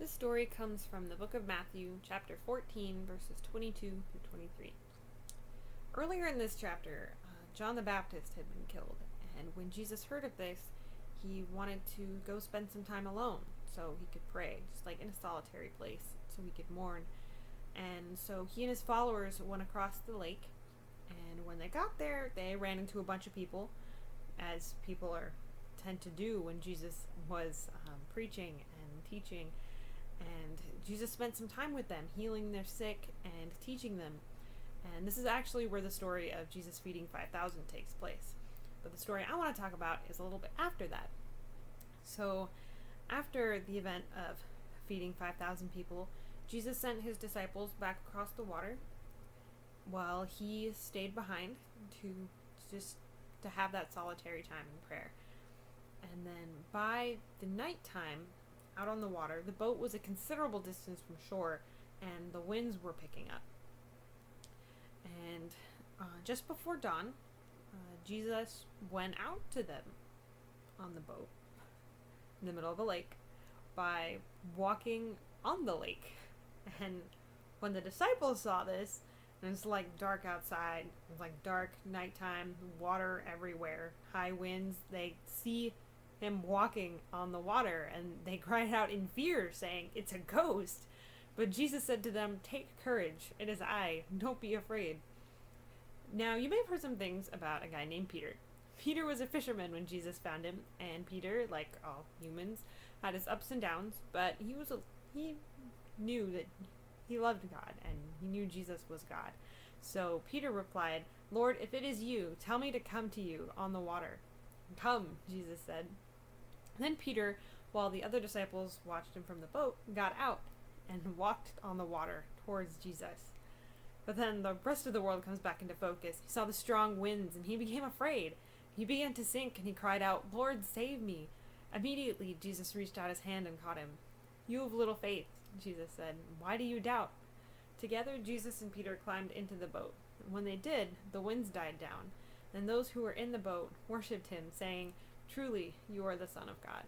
This story comes from the book of Matthew, chapter 14, verses 22 through 23. Earlier in this chapter, John the Baptist had been killed, and when Jesus heard of this, he wanted to go spend some time alone so he could pray, just like in a solitary place, so he could mourn. And so he and his followers went across the lake, and when they got there, they ran into a bunch of people, as people tend to do when Jesus was preaching and teaching. And Jesus spent some time with them, healing their sick and teaching them. And this is actually where the story of Jesus feeding 5,000 takes place. But the story I want to talk about is a little bit after that. So, after the event of feeding 5,000 people, Jesus sent his disciples back across the water while he stayed behind to have that solitary time in prayer. And then by the nighttime, out on the water, the boat was a considerable distance from shore, and the winds were picking up. And just before dawn, Jesus went out to them on the boat in the middle of a lake by walking on the lake. And when the disciples saw this, and it's like dark outside, it's like dark nighttime, water everywhere, high winds, they see him walking on the water, and they cried out in fear, saying, "It's a ghost." But Jesus said to them, "Take courage, it is I, don't be afraid." Now, you may have heard some things about a guy named Peter. Peter was a fisherman when Jesus found him, and Peter, like all humans, had his ups and downs, but he knew that he loved God, and he knew Jesus was God. So Peter replied, "Lord, if it is you, tell me to come to you on the water." "Come," Jesus said. Then Peter, while the other disciples watched him from the boat, got out and walked on the water towards Jesus. But then the rest of the world comes back into focus. He saw the strong winds and he became afraid. He began to sink and he cried out, "Lord, save me." Immediately Jesus reached out his hand and caught him. "You have little faith," Jesus said. "Why do you doubt?" Together Jesus and Peter climbed into the boat. When they did, the winds died down. Then those who were in the boat worshipped him, saying, "Truly, you are the Son of God."